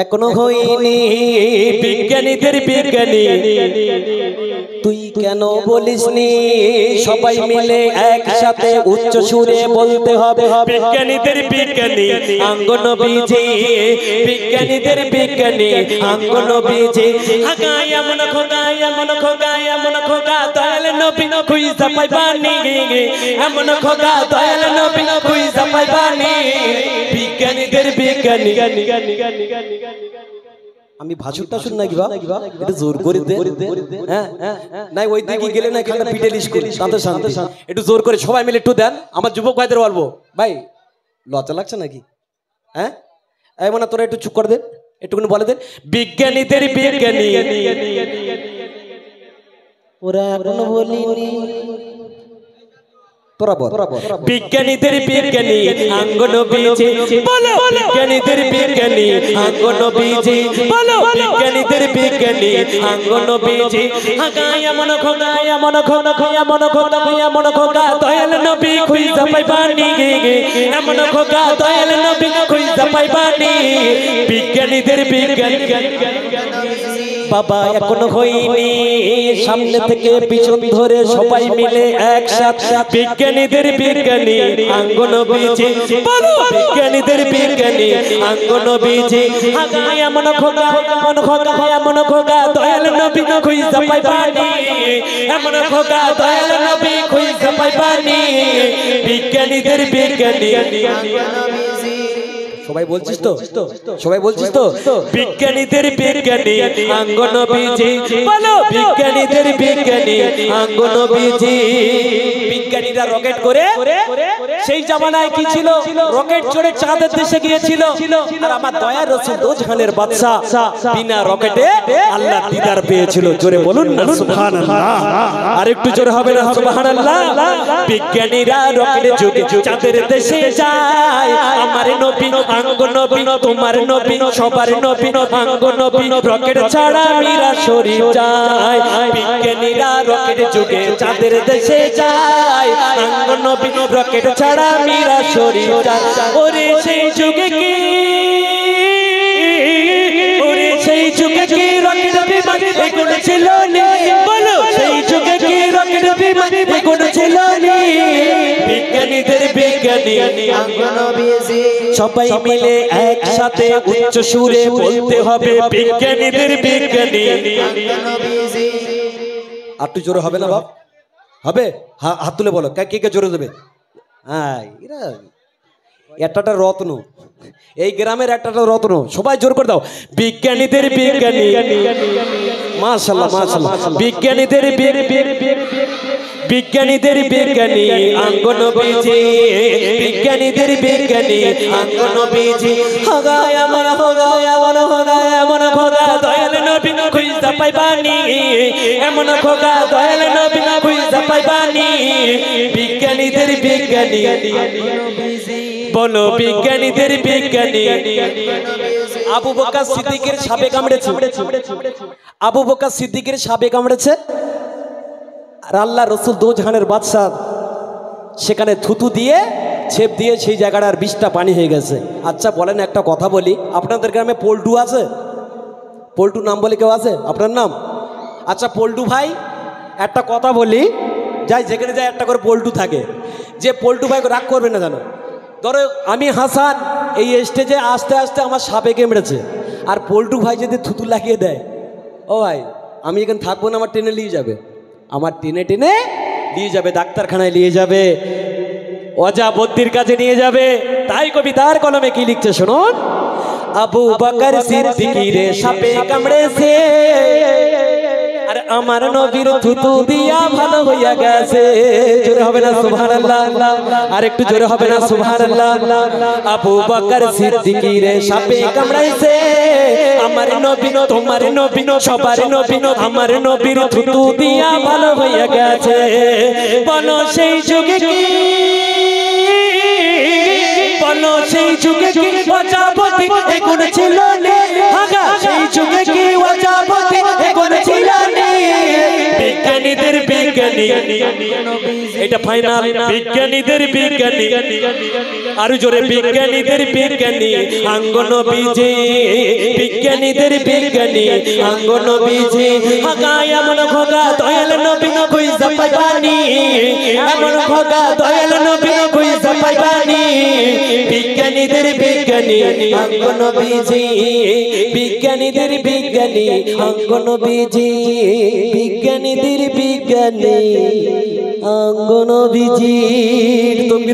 এখনো হইনি বিজ্ঞানীদের বিজ্ঞানী তুই কেন বলিসনি সবাই মিলে একসাথে উচ্চ সুরে বলতে হবে বিজ্ঞানীদের বিজ্ঞানী আঙ্গনবীজি বিজ্ঞানীদের বিজ্ঞানী আঙ্গনবীজি হাগায়া মন খোগা দয়াল নবী খুঁজে পাইবানি এমন খোগা দয়াল নবী খুঁজে পাইবানি বিজ্ঞানীদের বিজ্ঞানী আমি ভাষণটা শুন নাকি বা একটু জোর করে দে হ্যাঁ নাই ওই দিকে গেলে না খাটা পিটে লিশ করি শান্ত শান্ত একটু জোর করে সবাই মিলে একটু দেন আমার যুবক ভাইদের বলবো ভাই লজ্জা লাগছে নাকি হ্যাঁ এই মনে তোরা একটু চুপ করে দেন একটুখানি বলে দেন বিজ্ঞানীদের বিজ্ঞানী ওরা এখনো বলিনি তোরা বল বিজ্ঞানীদের বিজ্ঞানী আঙ্গনবীজি বলো বিজ্ঞানীদের বিজ্ঞানী আঙ্গনবীজি বলো বিজ্ঞানীদের বিজ্ঞানী আঙ্গনবীজি হাগায়া মন খোগা দয়াল নবী খুঁজে পাইবানি এমন খোগা দয়াল নবী খুঁজে পাইবানি বিজ্ঞানীদের বিজ্ঞানী বাবা এখনো হইনি সামনে থেকে পিছন ধরে সবাই মিলে একসাথে বিজ্ঞানীদের বিজ্ঞানী আঙ্গনবীজি বলো বিজ্ঞানীদের বিজ্ঞানী আঙ্গনবীজি হাগায়া মন খোগা দয়াল নবী খুঁজে পাইবানি এমন খোগা দয়াল নবী খুঁজে পাইবানি বিজ্ঞানীদের বিজ্ঞানী আঙ্গনবীজি সবাই বলছিস তো বিজ্ঞানীদের বিজ্ঞানী আঙ্গনবীজি বলো বিজ্ঞানীদের বিজ্ঞানী আঙ্গনবীজি বিজ্ঞানীরা রকেট করে সেই জামানায় কি ছিল রকেট চড়ে চাঁদের দেশে গিয়েছিল আর আমার দয়ার রাসূল দো জাহানের বাদশা বিনা রকেটে আল্লাহর দিদার পেয়েছিল জোরে বলুন না সুবহানাল্লাহ আর একটু জোরে হবে না সুবহানাল্লাহ বিজ্ঞানীরা রকেটে যুগে চাঁদের দেশে যায় আমার নবী আঙ্গনবী তোমার নবী সবার নবী আঙ্গনবী রকেট ছাড়া মীরা শরীফ যায় বিজ্ঞানীরা রকেট যুগে চাঁদের দেশে যায় আঙ্গনবী রকেট ছাড়া মীরা শরীফ যায় ওরে সেই যুগে কি রকেট বিমান এগুলো ছিল না বলো সেই যুগে কি রকেট বিমান এগুলো ছিল না বিজ্ঞানীদের বিজ্ঞানী আঙ্গনবীজি সবাই মিলে একসাথে উচ্চ সুরে বলতে হবে বিজ্ঞানীদের বিজ্ঞানী আঙ্গনবীজি আর তুই জোরে হবে না বাপ হবে হাত তুলে বলো কে কে জোরে দেবে হ্যাঁ এরা একটা রত্ন এই গ্রামের একটা রত্ন সবাই জোর করে দাও বিজ্ঞানীদের বিজ্ঞানী মাশাআল্লাহ মাশাআল্লাহ বিজ্ঞানীদের বিজ্ঞানীদের বিজ্ঞানী আঙ্গনবীজি বিজ্ঞানীদের বিজ্ঞানী আঙ্গনবীজি হাগায়া মন খোগা দয়াল নবী খুঁজে পাইবানি এমন খোগা দয়াল নবী খুঁজে পাইবানি বিজ্ঞানীদের বিজ্ঞানী বলো বিজ্ঞানীদের বিজ্ঞানী আবু বকর সিদ্দিকের সাপে কামড়েছে আবু বকর সিদ্দিকের সাপে কামড়েছে আর আল্লাহ রসুল দো জাহানের বাদশা সেখানে থুতু দিয়ে ছেপ দিয়ে সেই জায়গাটার বিষটা পানি হয়ে গেছে আচ্ছা বলেন একটা কথা বলি আপনাদের গ্রামে পল্টু আছে পল্টু নাম বলে কেউ আছে আপনার নাম আচ্ছা পল্টু ভাই একটা কথা বলি যাই যেখানে যাই একটা করে পল্টু থাকে যে পল্টু ভাই রাগ করবে না জানো ধরো আমি হাসান এই স্টেজে আস্তে আস্তে আমার সাপে কামড়েছে আর পল্টু ভাই যদি থুতু লাগিয়ে দেয় ও ভাই আমি এখানে থাকবো না আমার টেনে নিয়ে যাবে আমার টেনে টেনে নিয়ে যাবে ডাক্তারখানায় নিয়ে যাবে ওজা বদ্দির কাছে নিয়ে যাবে তাই কবিতার কলমে কি লিখছে শুনুন আবু বকর সিদ্দিকীরে সাপে কামড়েছে আর আমার নবীর থুতু দিয়া ভালো হইয়া গেছে জোরে হবে না সুবহানাল্লাহ আর একটু জোরে হবে না সুবহানাল্লাহ আবু বকর সিদ্দিকীরে সাপে কামড়াইছে আমার নবী তোমার নবী সবার নবী আমার নবীর থুতু দিয়া ভালো হইয়া গেছে বলো সেই যুগে কি বলো সেই যুগে কি ওজাবতী এগুলো ছিল না হাগা সেই যুগে কি ওজাবতী এগুলো ছিল না বিজ্ঞানীদের বিজ্ঞানী এটা ফাইনাল বিজ্ঞানীদের বিজ্ঞানী আর জোরে বিজ্ঞানীদের বিজ্ঞানী আঙ্গ নবীজি বিজ্ঞানীদের বিজ্ঞানী আঙ্গ নবীজি হাগায় এমন খোকা দয়াল নবী খুঁজে পাইবানি এমন খোকা দয়াল নবী খুঁজে পাইবানি বিজ্ঞানীদের বিজ্ঞানী আঙ্গ নবীজি বিজ্ঞানীদের বিজ্ঞানী আঙ্গ নবীজি বিজ্ঞানীদের বিজ্ঞানী আঙ্গ নবীজি তুমি